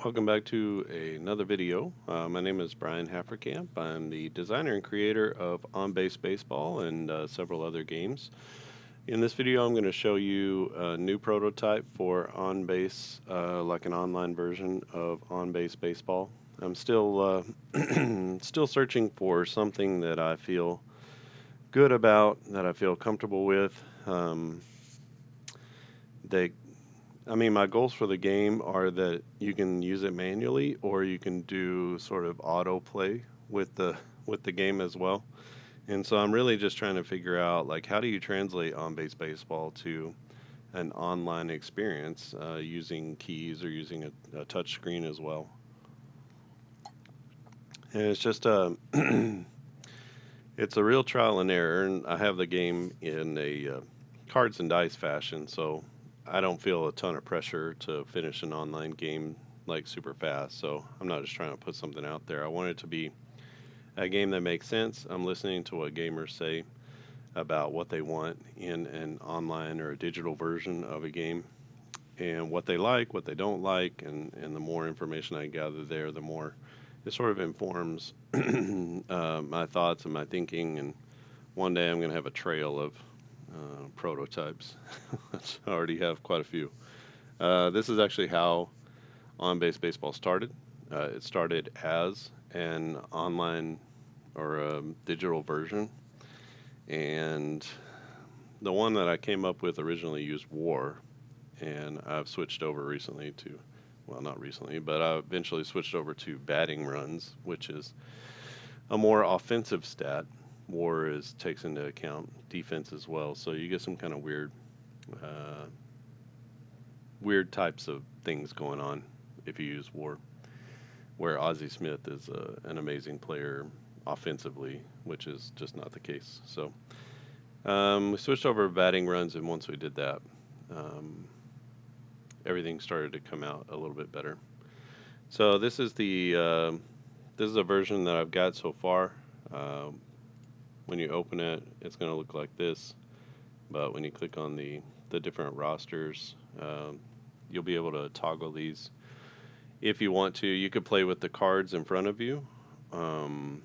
Welcome back to another video. My name is Brian Hafferkamp. I'm the designer and creator of On Base Baseball and several other games. In this video, I'm going to show you a new prototype for On Base, like an online version of On Base Baseball. I'm still still searching for something that I feel good about, that I feel comfortable with. They my goals for the game are that you can use it manually or you can do sort of auto play with the game as well. And so I'm really just trying to figure out like how do you translate on-base baseball to an online experience using keys or using a touch screen as well. And it's just it's a real trial and error, and I have the game in a cards and dice fashion, so I don't feel a ton of pressure to finish an online game like super fast. So I'm not just trying to put something out there. I want it to be a game that makes sense. I'm listening to what gamers say about what they want in an online or a digital version of a game and what they like, what they don't like, and the more information I gather there, the more it sort of informs my thoughts and my thinking. And one day I'm going to have a trail of prototypes. I already have quite a few. This is actually how On Base Baseball started. It started as an online or a digital version, and the one that I came up with originally used WAR, and I've switched over recently to, well, not recently, but I eventually switched over to batting runs, which is a more offensive stat. WAR is takes into account defense as well, so you get some kind of uh, weird types of things going on if you use WAR. Where Ozzie Smith is an amazing player offensively, which is just not the case. So we switched over batting runs, and once we did that, um, everything started to come out a little bit better. So this is a version that I've got so far. Um, when you open it, it's going to look like this. But when you click on the different rosters, you'll be able to toggle these if you want to. You could play with the cards in front of you. Um,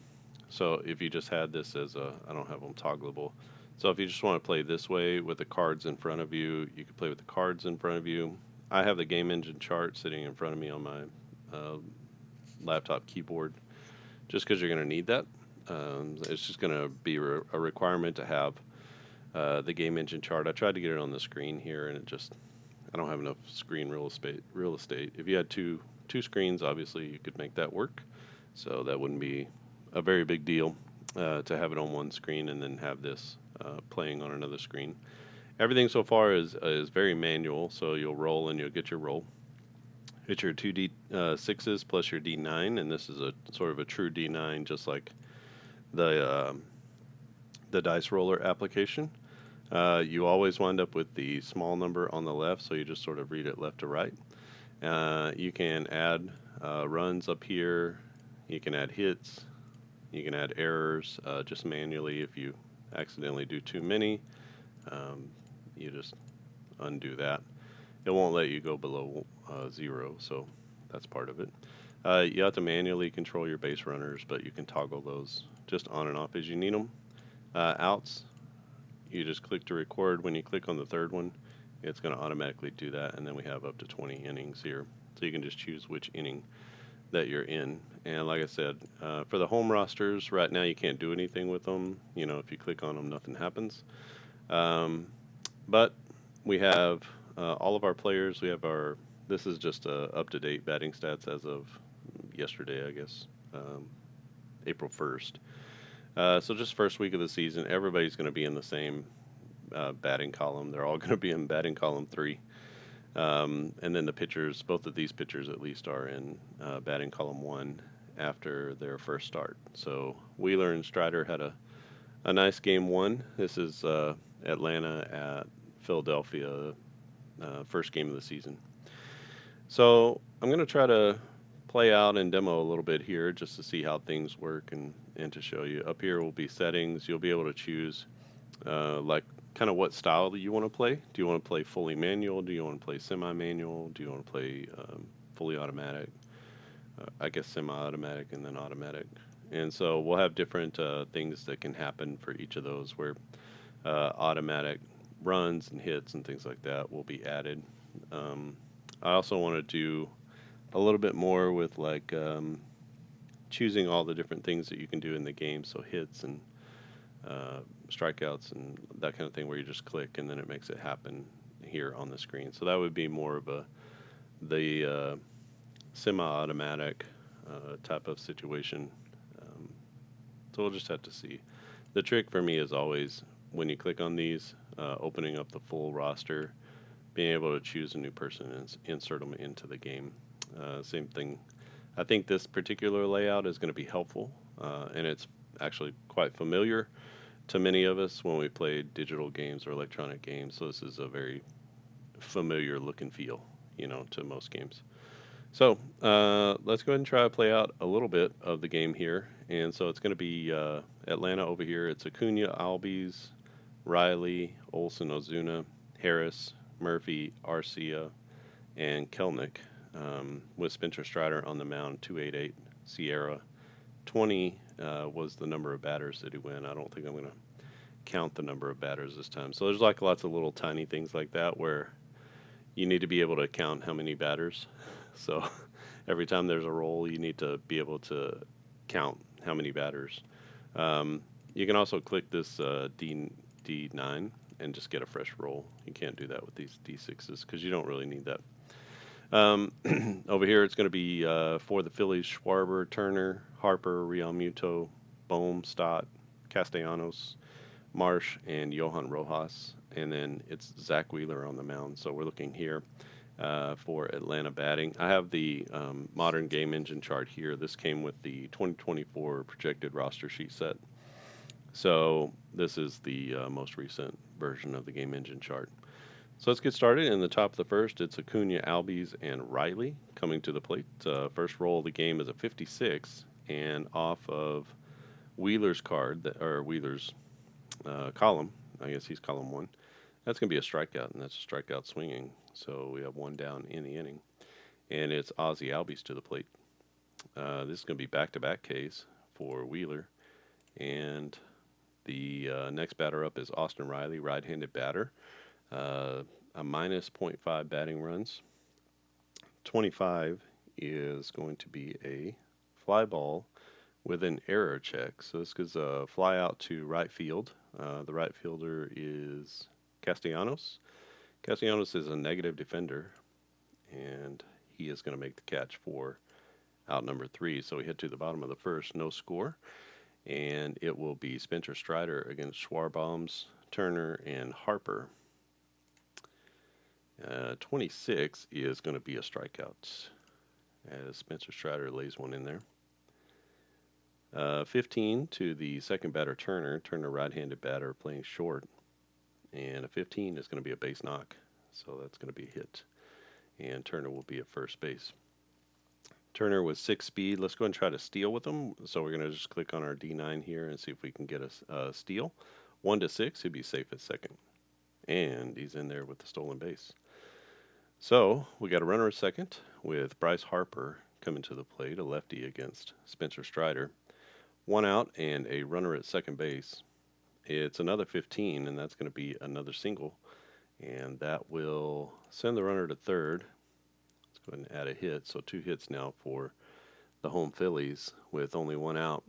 so if you just had this as a, I don't have them toggleable. So if you just want to play this way with the cards in front of you, you could play with the cards in front of you. I have the game engine chart sitting in front of me on my uh, laptop keyboard, just because you're going to need that. It's just going to be a requirement to have the game engine chart. I tried to get it on the screen here, and it just I don't have enough screen real estate. Real estate. If you had two screens, obviously you could make that work. So that wouldn't be a very big deal to have it on one screen and then have this playing on another screen. Everything so far is very manual. So you'll roll and you'll get your roll. It's your two D6s plus your D9, and this is a sort of a true D9, just like the the dice roller application. You always wind up with the small number on the left, so you just sort of read it left to right. You can add runs up here. You can add hits. You can add errors just manually if you accidentally do too many. Um, you just undo that. It won't let you go below 0, so that's part of it. You have to manually control your base runners, but you can toggle those just on and off as you need them. Outs, you just click to record. When you click on the third one, it's going to automatically do that, and then we have up to 20 innings here. So you can just choose which inning that you're in. And like I said, for the home rosters, right now you can't do anything with them. You know, if you click on them, nothing happens. Um, but we have all of our players. We have our, this is just up-to-date batting stats as of yesterday, I guess, April 1st. So just first week of the season, everybody's going to be in the same batting column. They're all going to be in batting column 3. And then the pitchers, both of these pitchers at least, are in batting column 1 after their first start. So Wheeler and Strider had a nice game 1. This is Atlanta at Philadelphia, first game of the season. So I'm going to try to play out and demo a little bit here just to see how things work and to show you. Up here will be settings. You'll be able to choose like kind of what style do you want to play. Do you want to play fully manual? Do you want to play semi-manual? Do you want to play fully automatic? I guess semi-automatic and then automatic. And so we'll have different things that can happen for each of those where automatic runs and hits and things like that will be added. Um, I also want to do a little bit more with like choosing all the different things that you can do in the game. So hits and uh, strikeouts and that kind of thing where you just click and then it makes it happen here on the screen. So that would be more of the semi-automatic type of situation. Um, so we'll just have to see. The trick for me is always when you click on these, opening up the full roster, being able to choose a new person and insert them into the game. Same thing. I think this particular layout is going to be helpful, and it's actually quite familiar to many of us when we play digital games or electronic games. So this is a very familiar look and feel, to most games. So let's go ahead and try to play out a little bit of the game here. And so it's going to be Atlanta over here. It's Acuna, Albies, Riley, Olson, Ozuna, Harris, Murphy, Arcia, and Kelnick, with Spencer Strider on the mound, 288 Sierra. 20 was the number of batters that he went. I don't think I'm going to count the number of batters this time. So there's like lots of little tiny things like that where you need to be able to count how many batters. So every time there's a roll, you need to be able to count how many batters. You can also click this D9 and just get a fresh roll. You can't do that with these D6s because you don't really need that. Over here, it's going to be for the Phillies: Schwarber, Turner, Harper, Real Muto, Bohm, Stott, Castellanos, Marsh, and Johan Rojas. And then it's Zach Wheeler on the mound. So we're looking here for Atlanta batting. I have the modern game engine chart here. This came with the 2024 projected roster sheet set. So this is the most recent version of the game engine chart. So let's get started. In the top of the first, it's Acuna, Albies, and Riley coming to the plate. First roll of the game is a 56, and off of Wheeler's card, or Wheeler's column, I guess he's column one, that's going to be a strikeout, and that's a strikeout swinging. So we have one down in the inning, and it's Ozzy Albies to the plate. This is going to be back-to-back Ks for Wheeler, and the next batter up is Austin Riley, right-handed batter. A minus .5 batting runs. 25 is going to be a fly ball with an error check. So this gives a fly out to right field. The right fielder is Castellanos. Castellanos is a negative defender, and he is going to make the catch for out number 3. So we head to the bottom of the first, no score, and it will be Spencer Strider against Schwarbombs, Turner, and Harper. 26 is going to be a strikeout as Spencer Strider lays one in there. 15 to the second batter, Turner. Turner, right-handed batter, playing short. And a 15 is going to be a base knock. So that's going to be a hit. And Turner will be at first base. Turner with 6 speed. Let's go ahead and try to steal with him. So we're going to just click on our D9 here and see if we can get a steal. 1 to 6, he'd be safe at second. And he's in there with the stolen base. So we got a runner at second with Bryce Harper coming to the plate, a lefty against Spencer Strider. 1 out and a runner at second base. It's another 15, and that's going to be another single. And that will send the runner to third. Let's go ahead and add a hit. So 2 hits now for the home Phillies with only 1 out.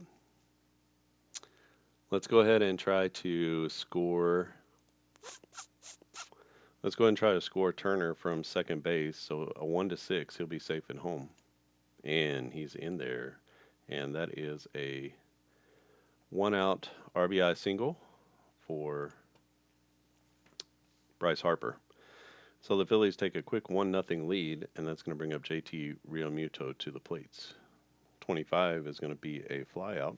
Let's go ahead and try to score. Let's go ahead and try to score Turner from second base. So a 1 to 6, he'll be safe at home. And he's in there. And that is a 1 out RBI single for Bryce Harper. So the Phillies take a quick 1-0 lead, and that's going to bring up JT Realmuto to the plates. 25 is going to be a flyout.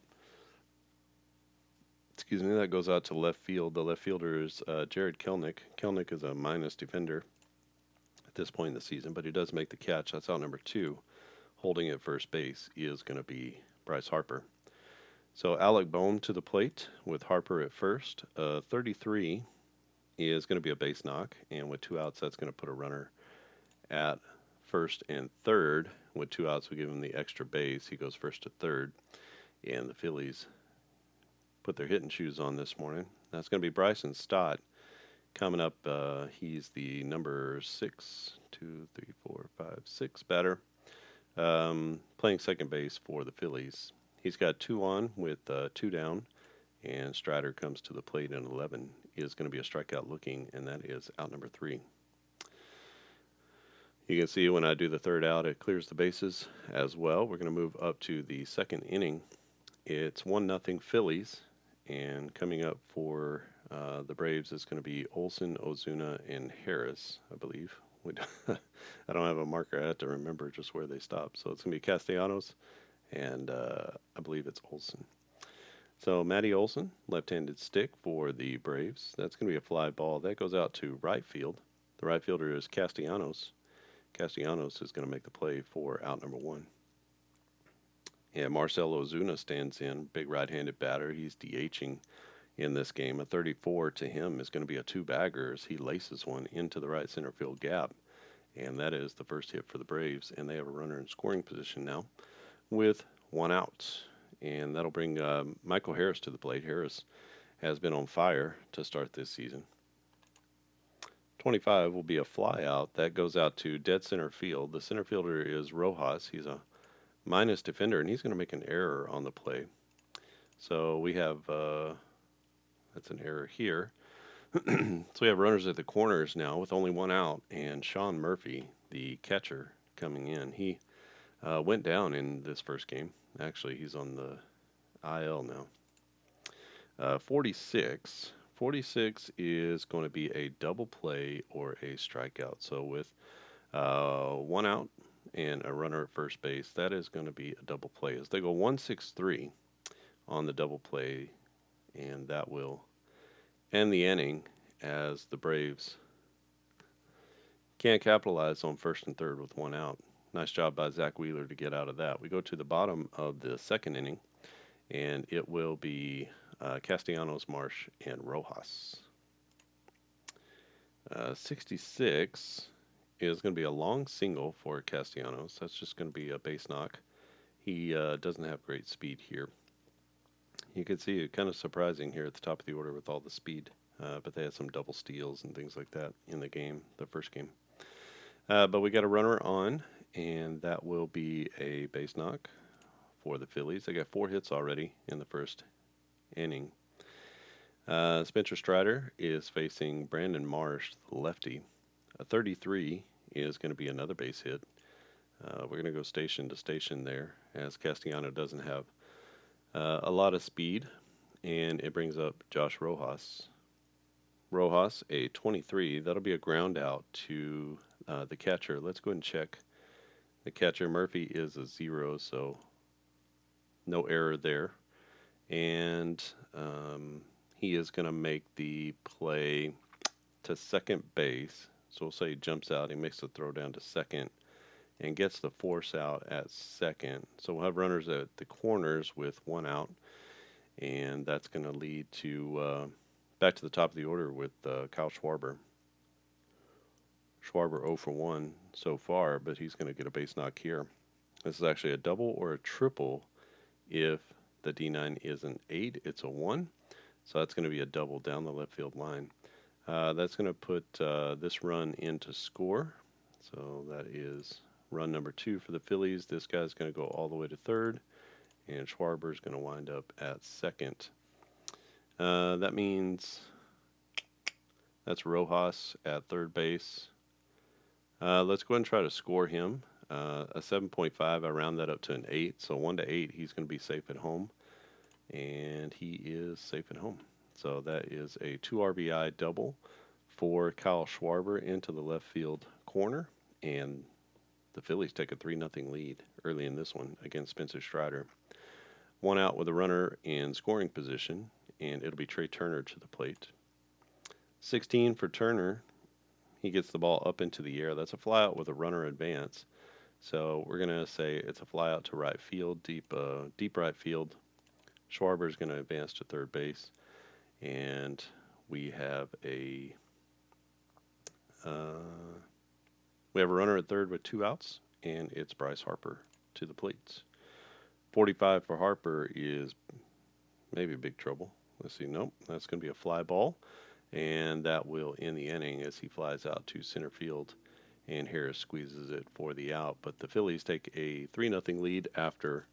Excuse me, that goes out to left field. The left fielder is Jared Kelnick. Kelnick is a minus defender at this point in the season, but he does make the catch. That's out number 2. Holding at first base is going to be Bryce Harper. So Alec Bohm to the plate with Harper at first. 33 is going to be a base knock, and with 2 outs, that's going to put a runner at first and third. With 2 outs, we give him the extra base. He goes first to third. And the Phillies put their hitting shoes on this morning. That's going to be Bryson Stott coming up. He's the number 6 batter, playing second base for the Phillies. He's got 2 on with 2 down, and Strider comes to the plate in 11. Is going to be a strikeout looking, and that is out number 3. You can see when I do the third out, it clears the bases as well. We're going to move up to the second inning. It's 1-0 Phillies, and coming up for the Braves is going to be Olson, Ozuna, and Harris, I believe. I don't have a marker. I have to remember just where they stop. So it's going to be Castellanos, and I believe it's Olson. So Matty Olson, left-handed stick for the Braves. That's going to be a fly ball. That goes out to right field. The right fielder is Castellanos. Castellanos is going to make the play for out number 1. Yeah, Marcell Ozuna stands in, big right-handed batter. He's DHing in this game. A 34 to him is going to be a 2-bagger as he laces one into the right center field gap. And that is the first hit for the Braves. And they have a runner in scoring position now with 1 out. And that'll bring Michael Harris to the plate. Harris has been on fire to start this season. 25 will be a fly out. That goes out to dead center field. The center fielder is Rojas. He's a minus defender, and he's going to make an error on the play. So we have, that's an error here. So we have runners at the corners now with only 1 out, and Sean Murphy, the catcher, coming in. He went down in this first game. Actually, he's on the IL now. 46. 46 is going to be a double play or a strikeout. So with 1 out and a runner at first base, that is going to be a double play. As they go 1-6-3 on the double play, and that will end the inning as the Braves can't capitalize on first and third with 1 out. Nice job by Zach Wheeler to get out of that. We go to the bottom of the second inning, and it will be Castellanos, Marsh, and Rojas. 66 is going to be a long single for Castellanos. That's just going to be a base knock. He doesn't have great speed here. You can see it kind of surprising here at the top of the order with all the speed, but they had some double steals and things like that in the game, the first game. But we got a runner on, and that will be a base knock for the Phillies. They got 4 hits already in the first inning. Spencer Strider is facing Brandon Marsh, the lefty. A 33 is going to be another base hit. We're going to go station to station there, as Castellano doesn't have a lot of speed, and it brings up Josh Rojas. Rojas, a 23. That'll be a ground out to the catcher. Let's go ahead and check. The catcher, Murphy, is a 0, so no error there. And he is going to make the play to second base. So we'll say he jumps out. He makes the throw down to second and gets the force out at second. So we'll have runners at the corners with 1 out. And that's going to lead to back to the top of the order with Kyle Schwarber. Schwarber 0 for 1 so far, but he's going to get a base knock here. This is actually a double or a triple. If the D9 is an 8, it's a 1. So that's going to be a double down the left field line. That's going to put this run into score. So that is run number 2 for the Phillies. This guy's going to go all the way to third, and Schwarber is going to wind up at second. That means that's Rojas at third base. Let's go ahead and try to score him. A 7.5, I round that up to an 8. So 1 to 8, he's going to be safe at home. And he is safe at home. So that is a 2 RBI double for Kyle Schwarber into the left field corner. And the Phillies take a 3-0 lead early in this one against Spencer Strider. 1 out with a runner in scoring position, and it'll be Trey Turner to the plate. 16 for Turner. He gets the ball up into the air. That's a fly out with a runner advance. So we're going to say it's a fly out to right field, deep right field. Schwarber is going to advance to third base. And we have a We have a runner at third with 2 outs, and it's Bryce Harper to the plate. 45 for Harper is maybe big trouble. Let's see. Nope, that's going to be a fly ball, and that will end the inning as he flies out to center field, and Harris squeezes it for the out. But the Phillies take a 3-0 lead after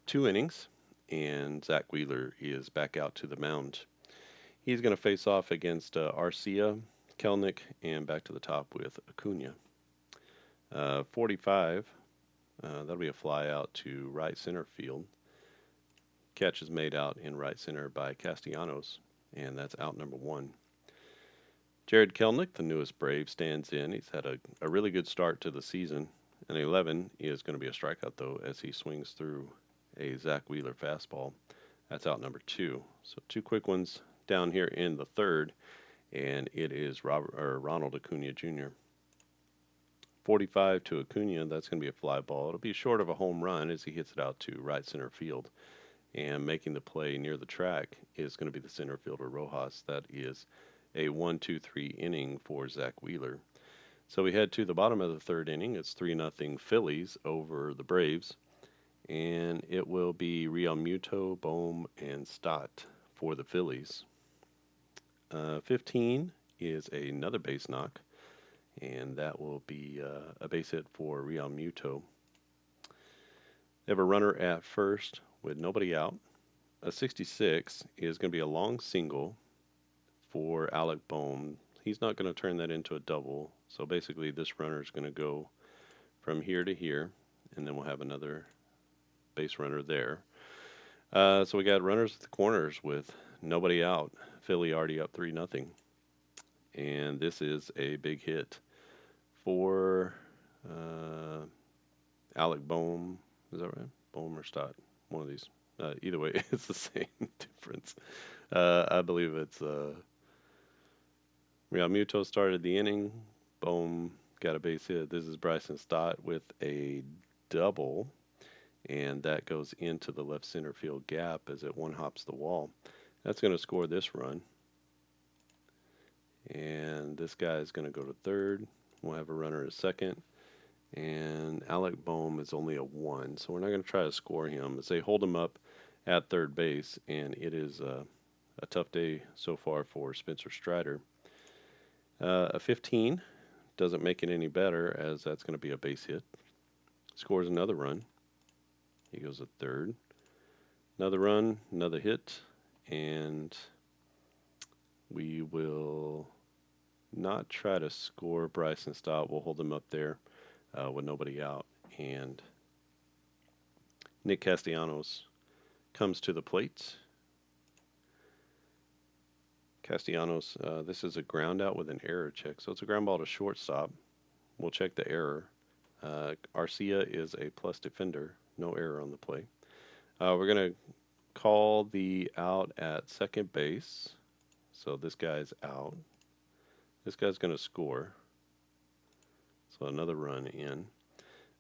2 innings, and Zach Wheeler is back out to the mound. He's going to face off against Arcia, Kelnick, and back to the top with Acuna. 45, that'll be a fly out to right center field. Catch is made out in right center by Castellanos, and that's out number 1. Jared Kelnick, the newest Brave, stands in. He's had a really good start to the season. An 11 is going to be a strikeout, though, as he swings through a Zach Wheeler fastball. That's out number 2. So 2 quick ones down here in the third, and it is Ronald Acuna Jr. 45 to Acuna, that's going to be a fly ball. It'll be short of a home run as he hits it out to right center field. And making the play near the track is going to be the center fielder Rojas. That is a 1-2-3 inning for Zach Wheeler. So we head to the bottom of the third inning. It's 3-0 Phillies over the Braves. And it will be Realmuto, Bohm, and Stott for the Phillies. 15 is another base knock, and that will be a base hit for Realmuto. They have a runner at first with nobody out. A 66 is going to be a long single for Alec Bohm. He's not going to turn that into a double, so basically this runner is going to go from here to here, and then we'll have another base runner there. So we got runners at the corners with nobody out. Philly already up 3-0. And this is a big hit for Alec Bohm. Is that right? Bohm or Stott? One of these. Either way, it's the same difference. I believe it's Realmuto started the inning. Bohm got a base hit. This is Bryson Stott with a double, and that goes into the left center field gap as it one hops the wall. That's going to score this run. And this guy is going to go to third. We'll have a runner at second. And Alec Bohm is only a 1, so we're not going to try to score him as they hold him up at third base, and it is a tough day so far for Spencer Strider. A 15 doesn't make it any better as that's going to be a base hit. Scores another run. He goes to third. Another run, another hit, and we will not try to score Bryson Stott. We'll hold him up there with nobody out. And Nick Castellanos comes to the plate. Castellanos, this is a ground out with an error check. So it's a ground ball to shortstop. We'll check the error. Arcia is a plus defender. No error on the play. We're going to call the out at second base. So this guy's out. This guy's going to score. So another run in.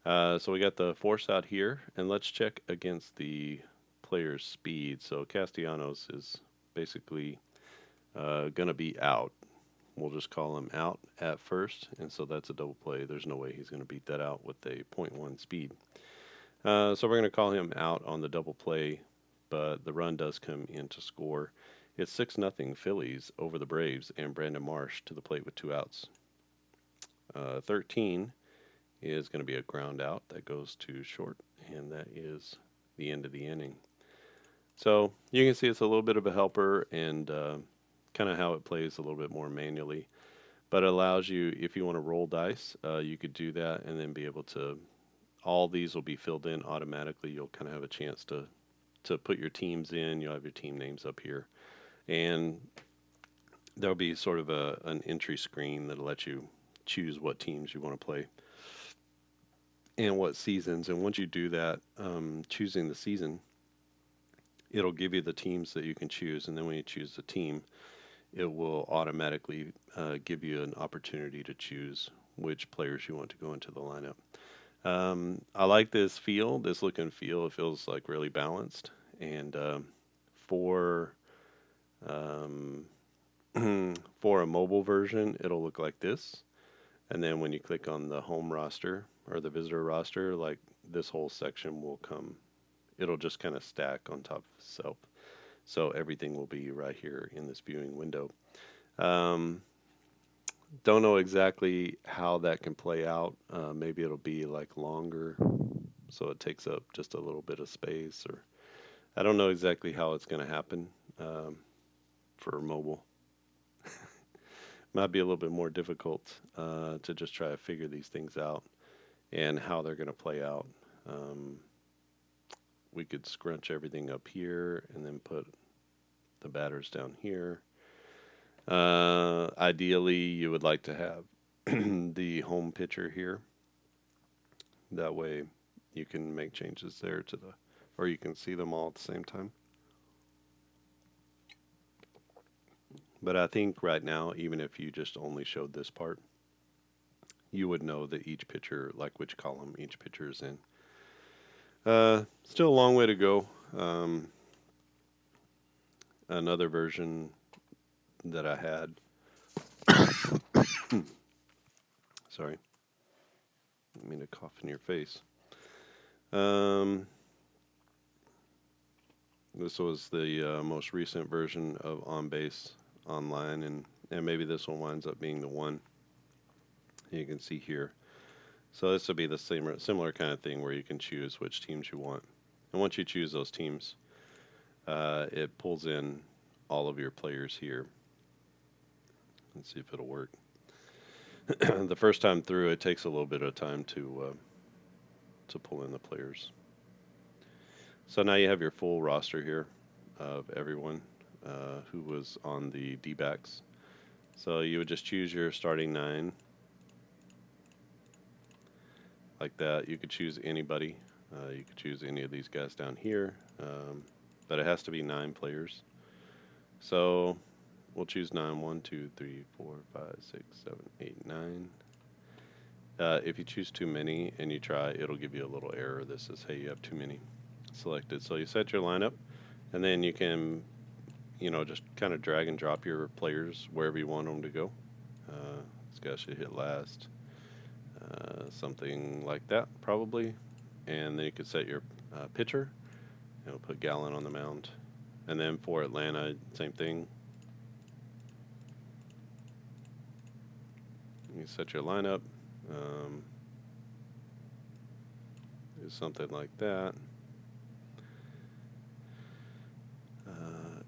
So we got the force out here. And let's check against the player's speed. So Castellanos is basically going to be out. We'll just call him out at first. And so that's a double play. There's no way he's going to beat that out with a 0.1 speed. So we're going to call him out on the double play. But the run does come in to score. It's 6-0 Phillies over the Braves, and Brandon Marsh to the plate with 2 outs. 13 is going to be a ground out that goes to short, and that is the end of the inning. So you can see it's a little bit of a helper and kind of how it plays a little bit more manually, but it allows you, if you want to roll dice, you could do that and then be able to, all these will be filled in automatically. You'll kind of have a chance to put your teams in. You'll have your team names up here. And there'll be sort of an entry screen that'll let you choose what teams you want to play and what seasons. And once you do that, choosing the season, it'll give you the teams that you can choose. And then when you choose the team, it will automatically give you an opportunity to choose which players you want to go into the lineup. I like this look and feel. It feels like really balanced. And for for a mobile version, it'll look like this. And then when you click on the home roster or the visitor roster, like this whole section will come, it'll just kind of stack on top of itself. So everything will be right here in this viewing window. Um, don't know exactly how that can play out. Maybe it'll be like longer, so it takes up just a little bit of space, or I don't know exactly how it's going to happen um, for mobile. Might be a little bit more difficult to just try to figure these things out and how they're going to play out. Um, we could scrunch everything up here and then put the batters down here. Ideally, you would like to have the home pitcher here. That way, you can make changes there to the, or you can see them all at the same time. But I think right now, even if you just only showed this part, you would know that each pitcher, like which column each pitcher is in. Still a long way to go. Another version that I had, sorry, I didn't mean to cough in your face. Um, this was the most recent version of OnBase Online, and maybe this one winds up being the one you can see here. So this will be the same similar kind of thing where you can choose which teams you want. And once you choose those teams, it pulls in all of your players here. Let's see if it'll work. The first time through, it takes a little bit of time to pull in the players. So now you have your full roster here of everyone who was on the D-backs. So you would just choose your starting 9 like that. You could choose anybody. You could choose any of these guys down here, but it has to be 9 players. So we'll choose 9. 1, 2, 3, 4, 5, 6, 7, 8, 9. If you choose too many and you try, it'll give you a little error that says, hey, you have too many selected. So you set your lineup, and then you can, just kind of drag and drop your players wherever you want them to go. This guy should hit last. Something like that, probably. And then you could set your pitcher. And we'll put Gallen on the mound. And then for Atlanta, same thing. You set your lineup. Do something like that.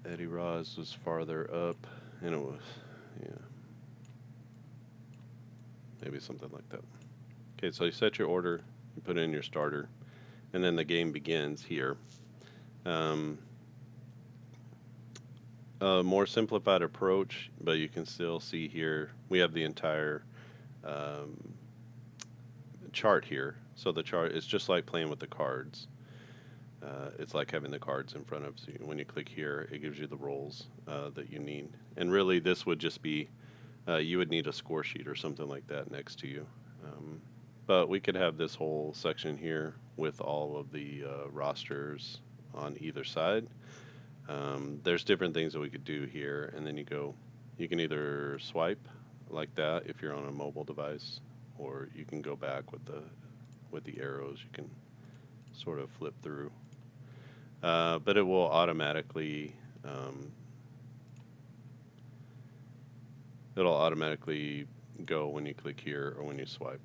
Eddie Roz was farther up, and it was, yeah, maybe something like that. Okay, so you set your order, you put in your starter, and then the game begins here. A more simplified approach, but you can still see here we have the entire um, chart here. So the chart is just like playing with the cards. It's like having the cards in front of you. When you click here, it gives you the roles that you need. And really, this would just be you would need a score sheet or something like that next to you. But we could have this whole section here with all of the rosters on either side. There's different things that we could do here, and then you can either swipe like that if you're on a mobile device, or you can go back with the arrows. You can sort of flip through, but it will automatically it'll automatically go when you click here or when you swipe.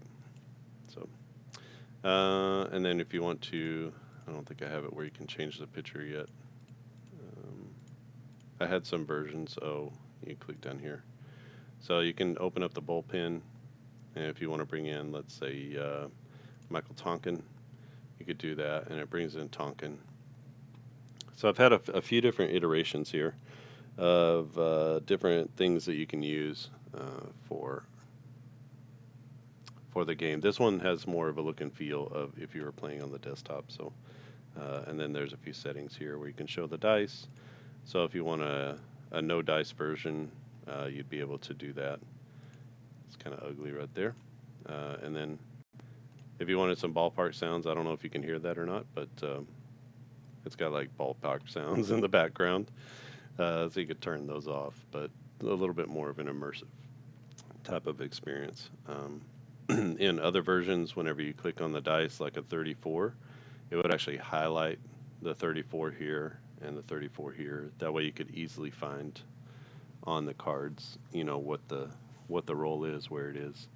So, and then if you want to, I don't think I have it where you can change the picture yet. I had some versions. Oh, you click down here. So you can open up the bullpen, and if you want to bring in, let's say, Michael Tonkin, you could do that, and it brings in Tonkin. So I've had a few different iterations here of different things that you can use for the game. This one has more of a look and feel of if you were playing on the desktop. So, and then there's a few settings here where you can show the dice. So if you want a no dice version, you'd be able to do that. It's kind of ugly right there. And then if you wanted some ballpark sounds, I don't know if you can hear that or not, but it's got like ballpark sounds in the background. So you could turn those off, but a little bit more of an immersive type of experience. In other versions, whenever you click on the dice, like a 34, it would actually highlight the 34 here and the 34 here. That way, you could easily find on the cards, what the roll is, where it is.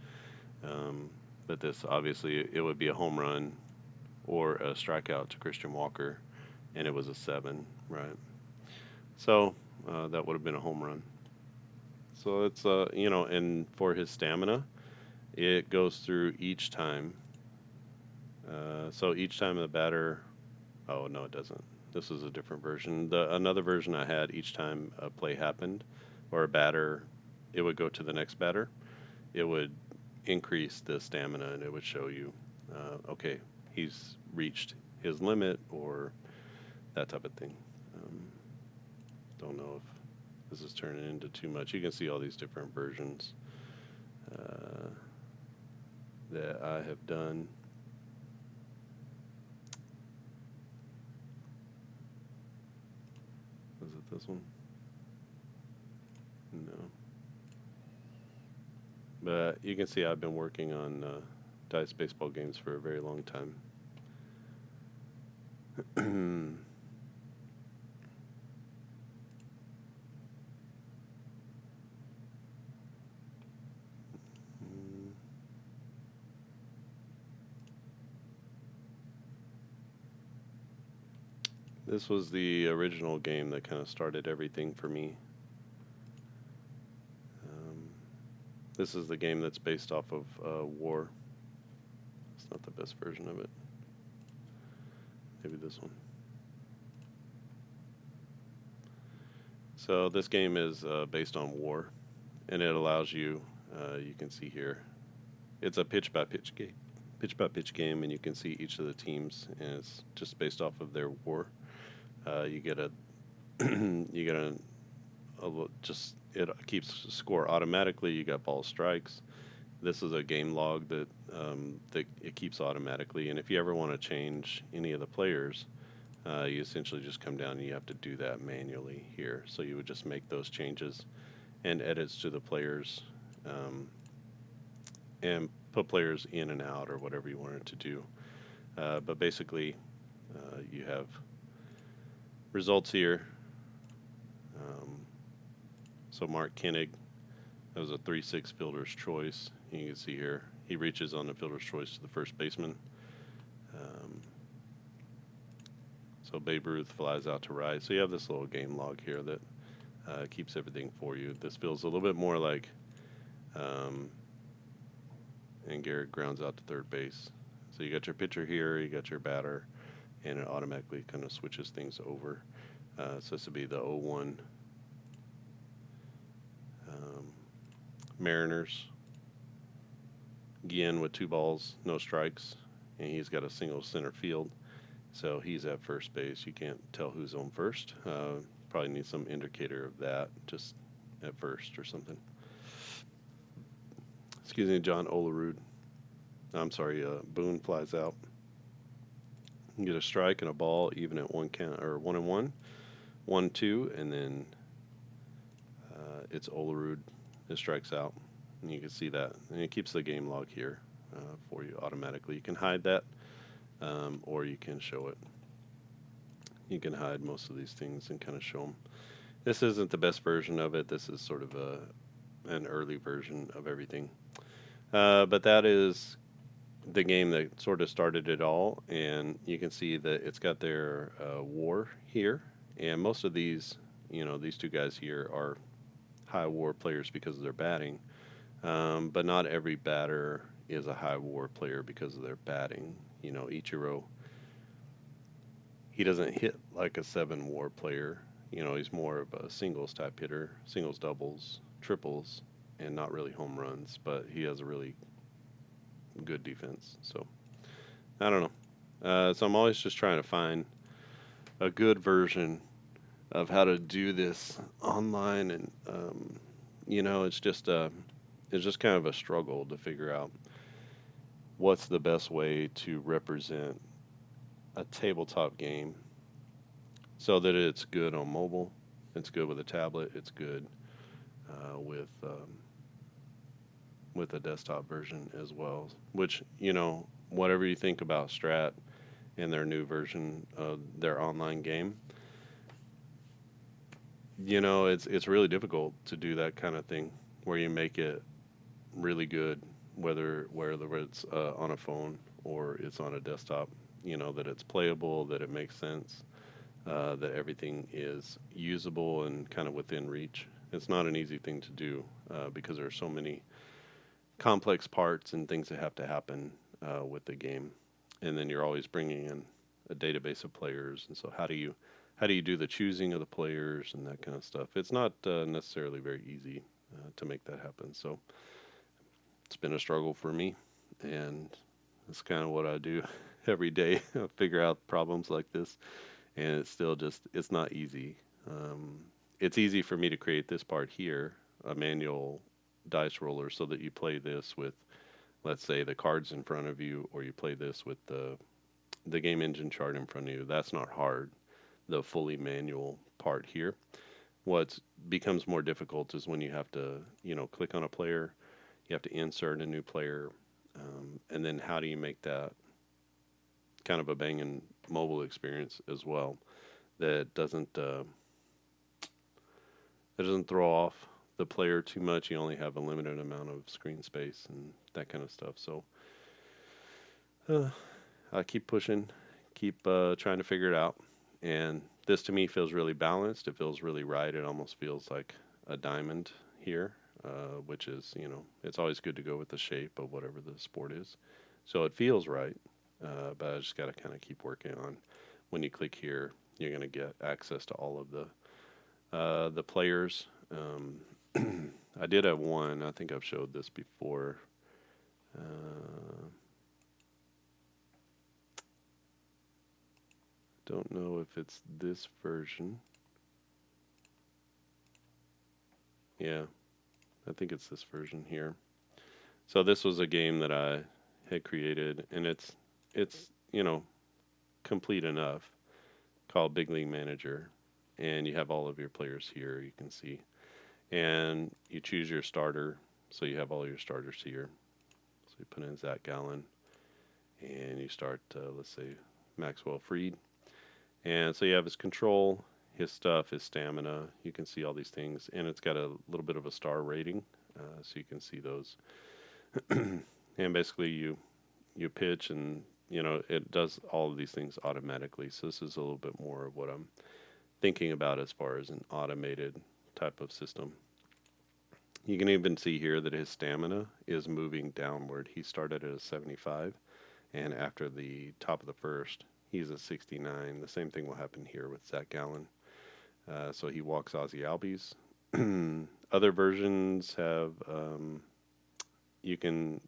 Um, but this obviously it would be a home run or a strikeout to Christian Walker, and it was a 7, right? So that would have been a home run. So it's and for his stamina, it goes through each time. So each time the batter, oh no, it doesn't. This is a different version. The another version I had, each time a play happened or a batter, it would go to the next batter. It would increase the stamina, and it would show you, okay, he's reached his limit or that type of thing. Um, don't know if this is turning into too much. You can see all these different versions uh, that I have done. Was it this one? No. But you can see I've been working on dice baseball games for a very long time. This was the original game that kind of started everything for me. Um, this is the game that's based off of War. It's not the best version of it. Maybe this one. So this game is based on War, and it allows you. You can see here, it's a pitch by pitch game. Pitch by pitch game, and you can see each of the teams, and it's just based off of their war. You get a you get just it keeps score automatically. You got ball strikes. This is a game log that it keeps automatically. And if you ever want to change any of the players, you essentially just come down and you have to do that manually here. So you would just make those changes and edits to the players, and put players in and out or whatever you wanted to do. But basically, you have results here. Um, so Mark Koenig, that was a 3-6 fielder's choice. You can see here, he reaches on the fielder's choice to the first baseman. Um, so Babe Ruth flies out to right. So you have this little game log here that keeps everything for you. This feels a little bit more like, and Garrett grounds out to third base. So you got your pitcher here, you got your batter, and it automatically kind of switches things over. So this would be the 0-1 Mariners. Guillen with 2 balls, no strikes, and he's got a single center field. So he's at first base. You can't tell who's on first. Probably need some indicator of that, just at first or something. Excuse me, John Olerud. I'm sorry, Boone flies out. You get a strike and a ball, even at 1 count, or 1-1, 1-2, and then it's Olerud that strikes out. And you can see that, and it keeps the game log here for you automatically. You can hide that, or you can show it. You can hide most of these things and kind of show them. This isn't the best version of it. This is sort of an early version of everything. But that is the game that sort of started it all, and you can see that it's got their war here, and most of these, these 2 guys here are high war players because of their batting, but not every batter is a high war player because of their batting. Ichiro, he doesn't hit like a 7 war player. He's more of a singles type hitter, singles, doubles, triples, and not really home runs, but he has a really good defense. So I don't know. So I'm always just trying to find a good version of how to do this online, and it's just kind of a struggle to figure out what's the best way to represent a tabletop game so that it's good on mobile, it's good with a tablet, it's good with with a desktop version as well. Which, whatever you think about Strat and their new version of their online game, it's really difficult to do that kind of thing where you make it really good, whether it's on a phone or it's on a desktop. That it's playable, that it makes sense, that everything is usable and kind of within reach. It's not an easy thing to do because there are so many complex parts and things that have to happen with the game, and then you're always bringing in a database of players. And so, how do you do the choosing of the players and that kind of stuff? It's not necessarily very easy to make that happen. So it's been a struggle for me, and that's kind of what I do every day. Figure out problems like this, and it's still just it's not easy. Um, it's easy for me to create this part here, a manual dice roller, so that you play this with, let's say, the cards in front of you, or you play this with the game engine chart in front of you. That's not hard. The fully manual part here. What becomes more difficult is when you have to, click on a player, you have to insert a new player, and then how do you make that kind of a banging mobile experience as well that doesn't throw off the player too much. You only have a limited amount of screen space and that kind of stuff. So uh, I keep pushing, keep trying to figure it out. And this to me feels really balanced. It feels really right. It almost feels like a diamond here, which is, it's always good to go with the shape of whatever the sport is. So it feels right, but I just got to kind of keep working on. When you click here, you're going to get access to all of the players. I did have one. I think I've showed this before. Uh, don't know if it's this version. Yeah, I think it's this version here. So this was a game that I had created, and it's complete enough, called Big League Manager, and you have all of your players here. You can see, and you choose your starter. So you have all your starters here. So you put in Zach Gallen, and you start, let's say, Maxwell Freed. And so you have his control, his stuff, his stamina. You can see all these things, and it's got a little bit of a star rating, so you can see those. And basically, you pitch, and it does all of these things automatically. So this is a little bit more of what I'm thinking about as far as an automated type of system. You can even see here that his stamina is moving downward. He started at a 75, and after the top of the first, he's a 69. The same thing will happen here with Zach Gallen. So he walks Ozzy Albies. Other versions have, you can,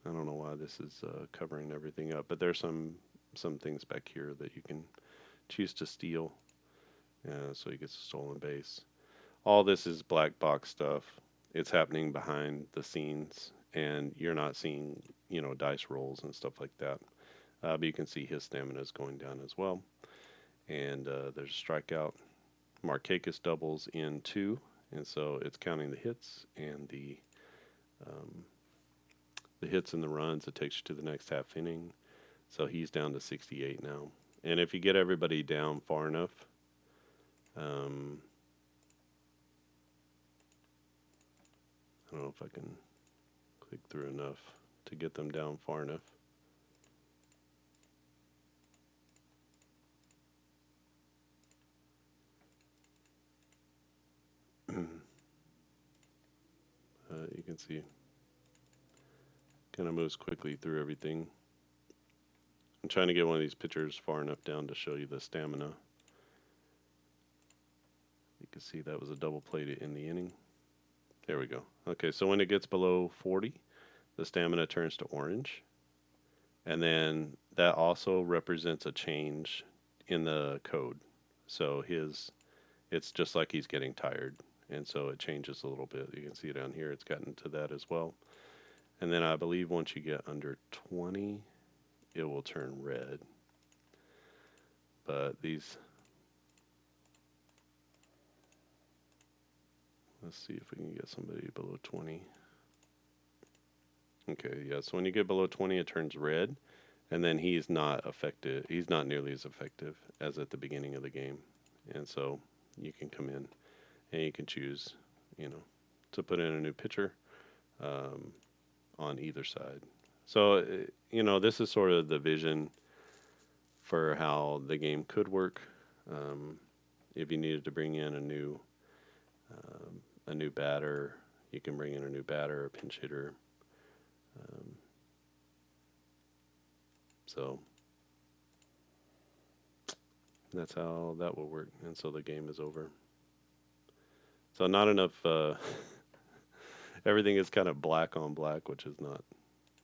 I don't know why this is covering everything up, but there's some things back here that you can choose to steal. So he gets a stolen base. All this is black box stuff. It's happening behind the scenes, and you're not seeing, dice rolls and stuff like that. But you can see his stamina is going down as well. And there's a strikeout. Markakis doubles in two, and so it's counting the hits and um, the hits and the runs. It takes you to the next half inning. So he's down to 68 now. And if you get everybody down far enough, um, I don't know if I can click through enough to get them down far enough. You can see kind of moves quickly through everything. I'm trying to get one of these pictures far enough down to show you the stamina. You can see that was a double play in the inning. There we go. Okay, so when it gets below 40, the stamina turns to orange. And then that also represents a change in the code. So it's just like he's getting tired. And so it changes a little bit. You can see down here, it's gotten to that as well. And then I believe once you get under 20, it will turn red. But let's see if we can get somebody below 20. Okay, yeah. So when you get below 20, it turns red, and then he's not effective. He's not nearly as effective as at the beginning of the game, and so you can come in and you can choose, you know, to put in a new pitcher um, on either side. So this is sort of the vision for how the game could work. Um, if you needed to bring in a new batter, you can bring in a new batter, a pinch hitter. Um, so that's how that will work, and so the game is over. So not enough. Everything is kind of black on black, which is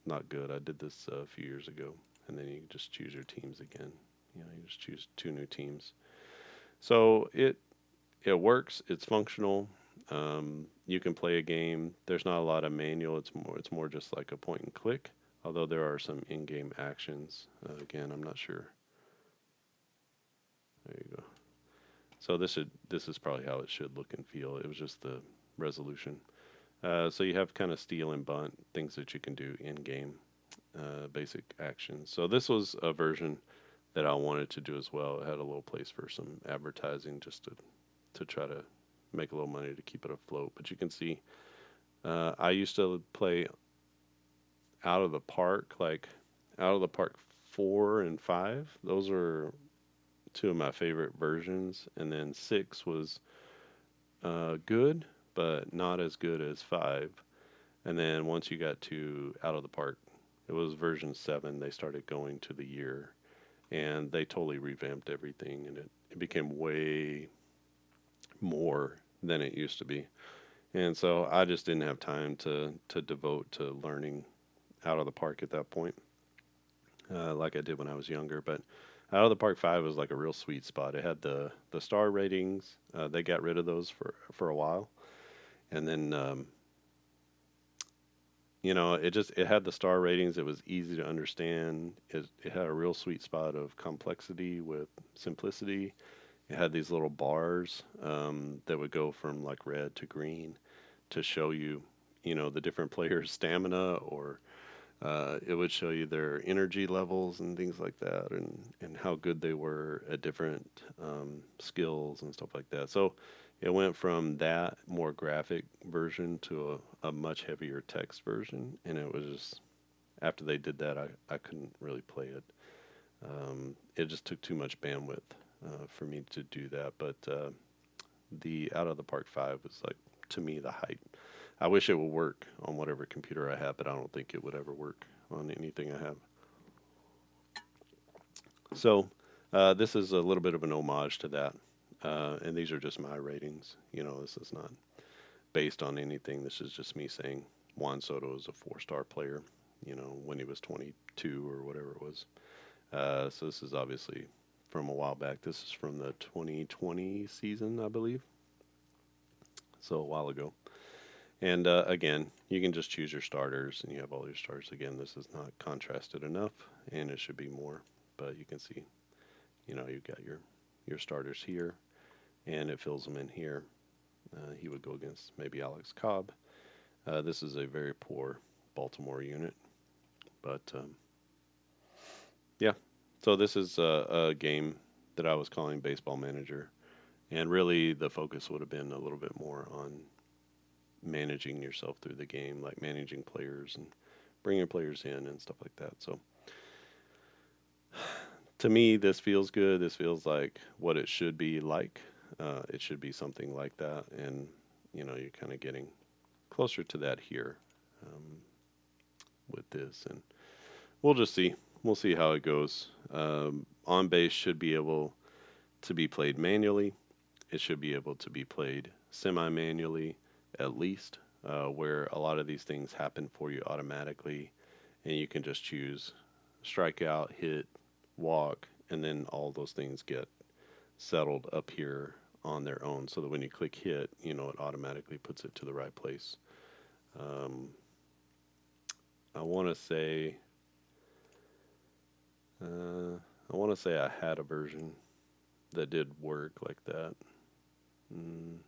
not good. I did this a few years ago, and then you just choose your teams again. You just choose two new teams. So it works. It's functional. You can play a game. There's not a lot of manual. It's more just like a point and click. Although there are some in-game actions. Again, I'm not sure. There you go. So this is probably how it should look and feel. It was just the resolution. So you have kind of steal and bunt things that you can do in game, basic actions. So this was a version that I wanted to do as well. It had a little place for some advertising just to try to make a little money to keep it afloat. But you can see I used to play out of the park, like out of the park 4 and 5. Those are two of my favorite versions, and then 6 was good, but not as good as 5. And then once you got to out of the park, it was version 7. They started going to the year, and they totally revamped everything, and it became way more than it used to be. And so I just didn't have time to devote to learning out of the park at that point, like I did when I was younger. But out of the park 5 was like a real sweet spot. It had the star ratings. They got rid of those for a while, and then it had the star ratings. It was easy to understand. It had a real sweet spot of complexity with simplicity. It had these little bars that would go from like red to green to show you, the different players' stamina, or it would show you their energy levels and things like that, and how good they were at different skills and stuff like that. So it went from that more graphic version to a much heavier text version, and it was just after they did that, I couldn't really play it. It just took too much bandwidth for me to do that. But the Out of the Park 5 was like, to me, the height. I wish it would work on whatever computer I have, but I don't think it would ever work on anything I have. So this is a little bit of an homage to that. And these are just my ratings. This is not based on anything. This is just me saying Juan Soto is a 4-star player, when he was 22 or whatever it was. So this is obviously from a while back. This is from the 2020 season, I believe. So a while ago. And again, you can just choose your starters and you have all your starters. Again, this is not contrasted enough and it should be more. But you can see, you've got your starters here and it fills them in here. He would go against maybe Alex Cobb. This is a very poor Baltimore unit. But yeah, so this is a game that I was calling Baseball Manager. And really, the focus would have been a little bit more on managing yourself through the game, like managing players and bringing players in and stuff like that. So to me, this feels good. This feels like what it should be like. It should be something like that, and you're kind of getting closer to that here um, with this, and we'll just see. We'll see how it goes. On base should be able to be played manually. It should be able to be played semi-manually, at least, where a lot of these things happen for you automatically, and you can just choose strikeout, hit, walk, and then all those things get settled up here on their own, so that when you click hit, it automatically puts it to the right place. Um, I want to say, I want to say I had a version that did work like that. Mm,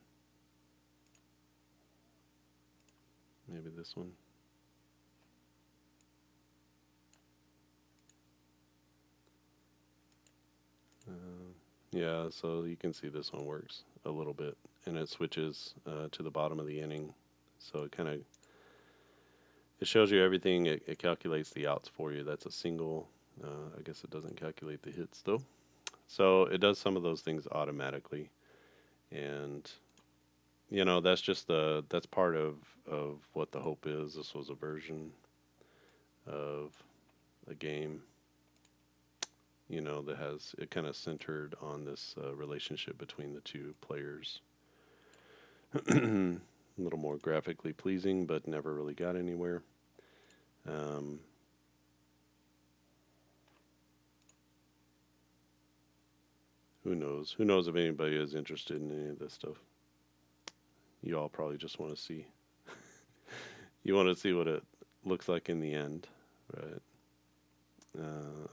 maybe this one. Yeah, so you can see this one works a little bit, and it switches to the bottom of the inning. So it shows you everything. It calculates the outs for you. That's a single. I guess it doesn't calculate the hits though. So it does some of those things automatically, and that's part of what the hope is. This was a version of a game, that has it kind of centered on this relationship between the two players. A little more graphically pleasing, but never really got anywhere. Um, who knows? Who knows if anybody is interested in any of this stuff? You all probably just want to see. You want to see what it looks like in the end, right?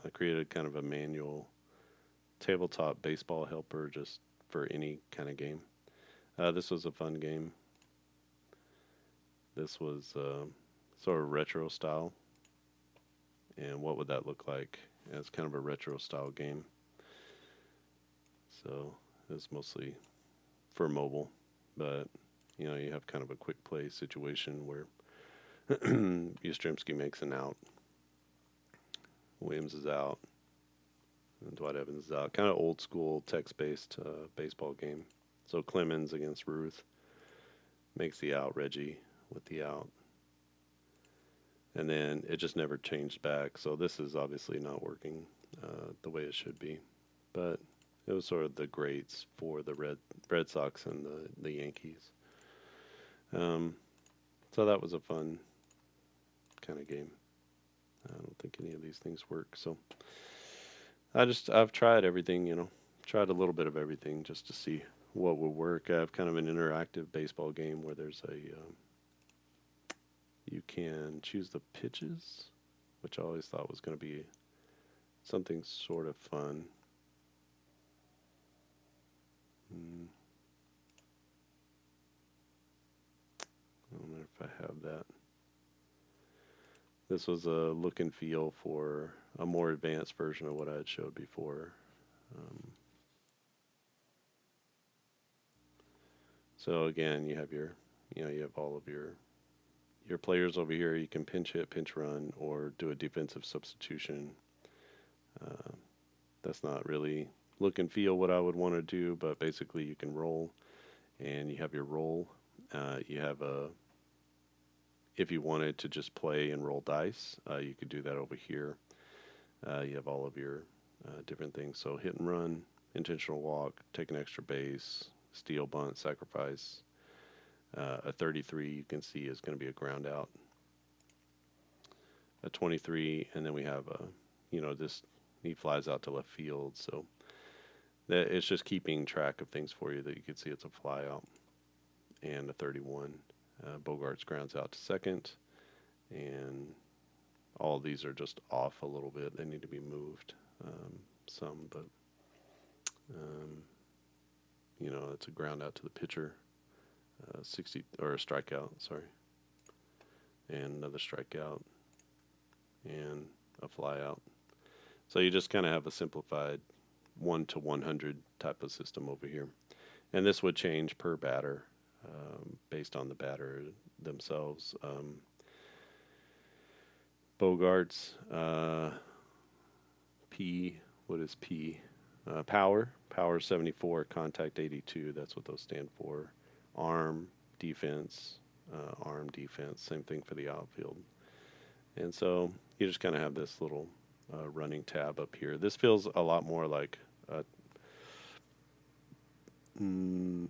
I created kind of a manual tabletop baseball helper just for any kind of game. This was a fun game. This was sort of retro style, and what would that look like as kind of a retro style game? So it's mostly for mobile, but you have kind of a quick play situation where Yastrzemski makes an out, Williams is out, and Dwight Evans is out. Kind of old school text based baseball game. So Clemens against Ruth makes the out, Reggie with the out, and then it just never changed back. So this is obviously not working the way it should be, but it was sort of the greats for the Red Sox and the Yankees. Um, so that was a fun kind of game. I don't think any of these things work. So I've tried everything, tried a little bit of everything just to see what would work. I have kind of an interactive baseball game where there's you can choose the pitches, which I always thought was going to be something sort of fun. Mm, I don't know if I have that. This was a look and feel for a more advanced version of what I had showed before. Um, so again, you have all of your players over here. You can pinch hit, pinch run, or do a defensive substitution. Uh, that's not really look and feel what I would want to do, but basically you can roll, and you have your roll. You have a if you wanted to just play and roll dice, you could do that over here. You have all of your different things. So hit and run, intentional walk, take an extra base, steal, bunt, sacrifice. A 33 you can see is going to be a ground out. A 23, and then we have this he flies out to left field. So that it's just keeping track of things for you that you can see it's a fly out. And a 31, Bogarts grounds out to second, and all of these are just off a little bit. They need to be moved some, but um, it's a ground out to the pitcher, 60 or a strikeout, sorry, and another strikeout, and a fly out. So you just kind of have a simplified 1 to 100 type of system over here. And this would change per batter based on the batter themselves. Bogarts, P, what is P? Power 74, contact 82. That's what those stand for. Arm, defense, arm, defense. Same thing for the outfield. And so you just kind of have this little running tab up here. This feels a lot more mm,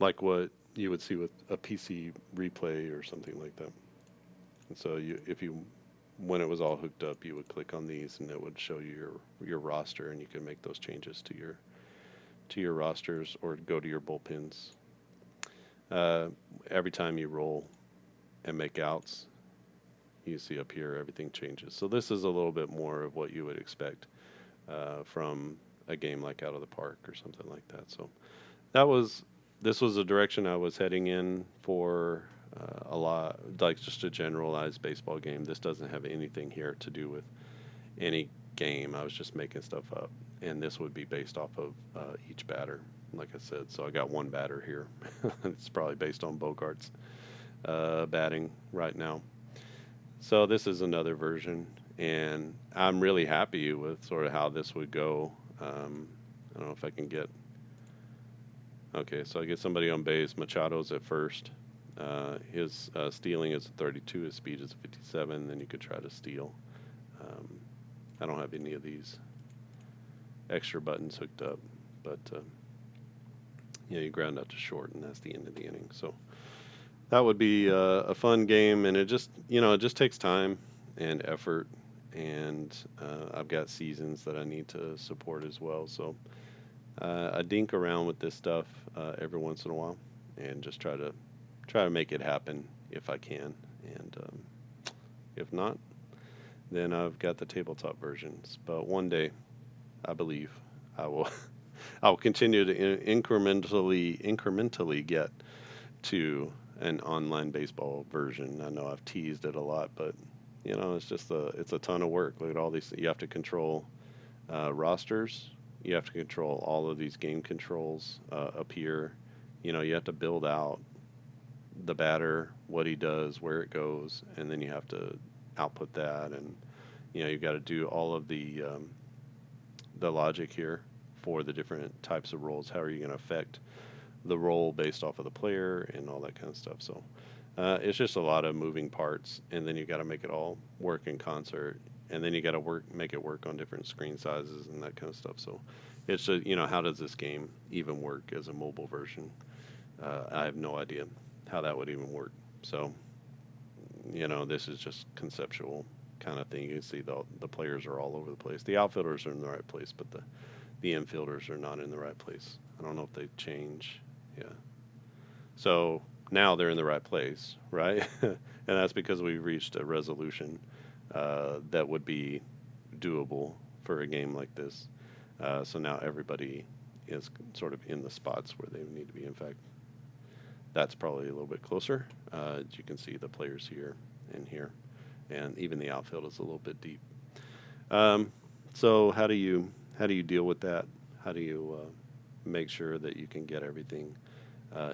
like what you would see with a PC replay or something like that. And so if you when it was all hooked up, you would click on these and it would show you your roster, and you can make those changes to your rosters or go to your bullpens. Uh, every time you roll and make outs, you see up here everything changes. So this is a little bit more of what you would expect from a game like Out of the Park or something like that. So that was this was the direction I was heading in for a like just a generalized baseball game. This doesn't have anything here to do with any game. I was just making stuff up, and this would be based off of each batter. Like I said, so I got one batter here. It's probably based on Bogart's batting right now. So this is another version, and I'm really happy with sort of how this would go. I don't know if I can get. Okay, so I get somebody on base. Machado's at first. His stealing is a 32. His speed is a 57. Then you could try to steal. Um, I don't have any of these extra buttons hooked up, but yeah, you ground out to short, and that's the end of the inning. So that would be a fun game, and it just it just takes time and effort, and I've got seasons that I need to support as well. So I dink around with this stuff every once in a while, and just try to make it happen if I can, and if not, then I've got the tabletop versions. But one day, I believe I will I will continue to incrementally get to an online baseball version. I know I've teased it a lot, but it's a ton of work. Look at all these. You have to control rosters. You have to control all of these game controls up here. You have to build out the batter, what he does, where it goes, and then you have to output that, and you've got to do all of the logic here for the different types of roles. How are you going to affect the role based off of the player and all that kind of stuff? So it's just a lot of moving parts, and then you got to make it all work in concert, and then you got to make it work on different screen sizes and that kind of stuff. So it's just, how does this game even work as a mobile version? I have no idea how that would even work. So this is just conceptual kind of thing. You can see the players are all over the place. The outfielders are in the right place, but the infielders are not in the right place. I don't know if they change. Yeah. So now they're in the right place, right? And that's because we reached a resolution that would be doable for a game like this. So now everybody is sort of in the spots where they need to be. In fact, that's probably a little bit closer. As you can see the players here and here, and even the outfield is a little bit deep. So how do you deal with that? How do you make sure that you can get everything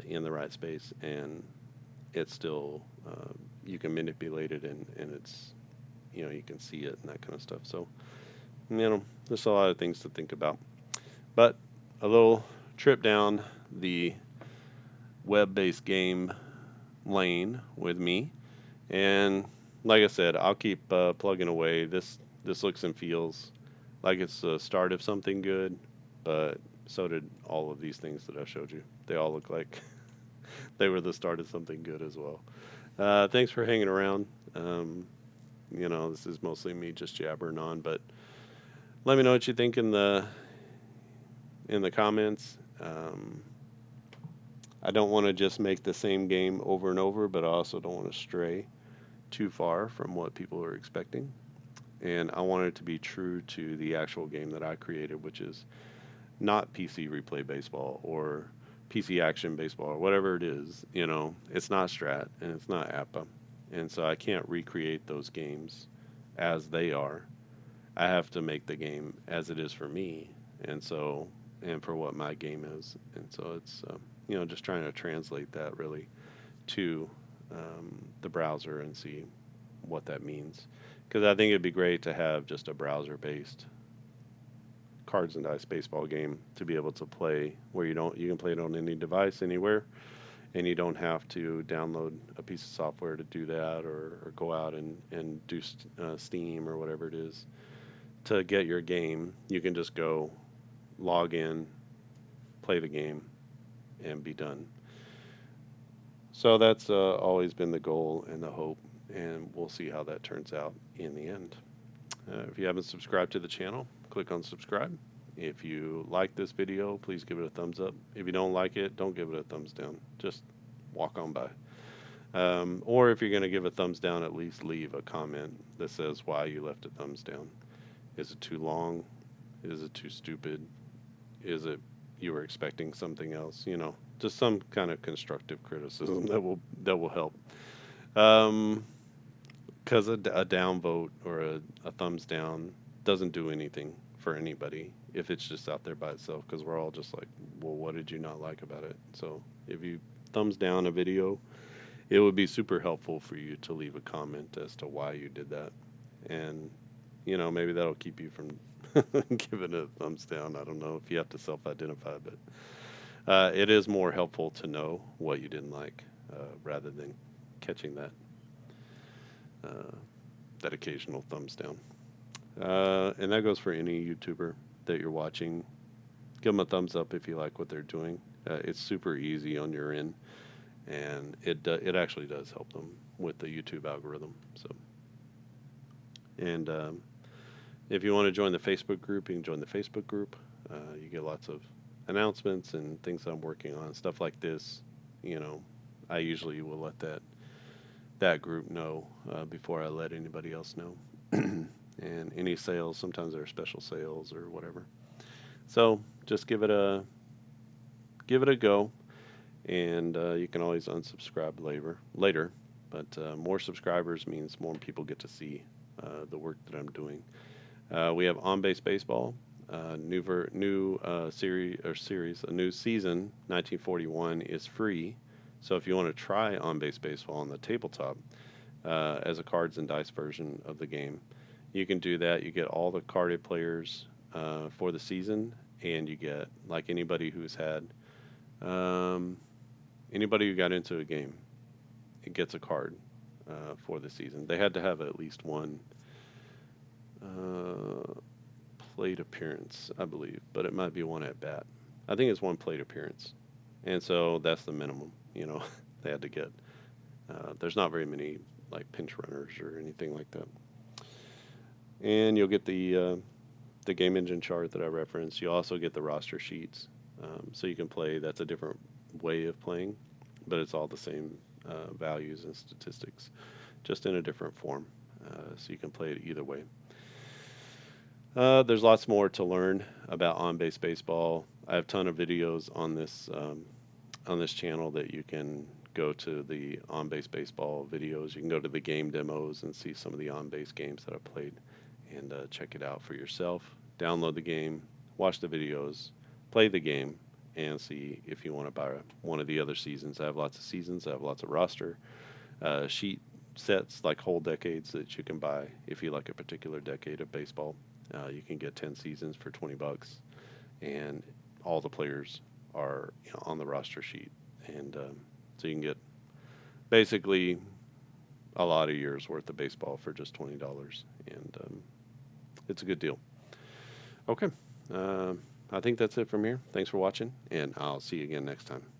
in the right space, and it's still you can manipulate it, and it's you can see it and that kind of stuff. So there's a lot of things to think about, but a little trip down the web-based game lane with me, and like I said, I'll keep plugging away. This looks and feels like it's the start of something good, but so did all of these things that I showed you. They all look like they were the start of something good as well. Thanks for hanging around. This is mostly me just jabbering on, but let me know what you think in the comments. I don't want to just make the same game over and over, but I also don't want to stray too far from what people are expecting. And I want it to be true to the actual game that I created, which is not PC Replay Baseball or PC Action Baseball or whatever it is. It's not Strat and it's not APBA. And so I can't recreate those games as they are. I have to make the game as it is for me, and for what my game is. And so it's just trying to translate that really to the browser and see what that means. Because I think it'd be great to have just a browser-based cards and dice baseball game to be able to play where you can play it on any device anywhere, and you don't have to download a piece of software to do that, or go out and do Steam or whatever it is to get your game. You can just go log in, play the game, and be done. So that's always been the goal and the hope, and we'll see how that turns out in the end. If you haven't subscribed to the channel, click on subscribe. If you like this video, please give it a thumbs up. If you don't like it, don't give it a thumbs down. Just walk on by. Or if you're going to give a thumbs down, at least leave a comment that says why you left a thumbs down. Is it too long? Is it too stupid? Is it you were expecting something else? Just some kind of constructive criticism that will help. Because a down vote or a thumbs down doesn't do anything for anybody if it's just out there by itself, because we're all just like, well, what did you not like about it? So if you thumbs down a video, it would be super helpful for you to leave a comment as to why you did that. And, maybe that'll keep you from giving it a thumbs down. I don't know if you have to self identify, but it is more helpful to know what you didn't like rather than catching uh, that occasional thumbs down. And that goes for any YouTuber that you're watching. Give them a thumbs up if you like what they're doing. It's super easy on your end, and it actually does help them with the YouTube algorithm. So, and if you want to join the Facebook group, you can join the Facebook group. You get lots of announcements and things I'm working on, stuff like this. You know, I usually will let that group know before I let anybody else know. And any sales, sometimes there are special sales or whatever. So just give it a go, and you can always unsubscribe later. But more subscribers means more people get to see the work that I'm doing. We have On Base Baseball, new series, a new season. 1941 is free. So if you want to try On Base Baseball on the tabletop as a cards and dice version of the game, you can do that. You get all the carded players for the season, and you get like um, anybody who got into a game, it gets a card for the season. They had to have at least one uh, plate appearance, I believe, but it might be one at bat. I think it's one plate appearance, and so that's the minimum. They had to get. There's not very many like pinch runners or anything like that, and you'll get the game engine chart that I referenced. You also get the roster sheets, so you can play. That's a different way of playing, but it's all the same values and statistics, just in a different form. So you can play it either way. There's lots more to learn about on-base baseball. I have a ton of videos on this channel that you can go to the on-base baseball videos. You can go to the game demos and see some of the on-base games that I played, and check it out for yourself. Download the game, watch the videos, play the game, and see if you want to buy one of the other seasons. I have lots of seasons. I have lots of roster sheet sets, like whole decades that you can buy if you like a particular decade of baseball. You can get 10 seasons for $20, and all the players are on the roster sheet, and so you can get basically a lot of years worth of baseball for just $20, and it's a good deal. Okay, I think that's it from here. Thanks for watching, and I'll see you again next time.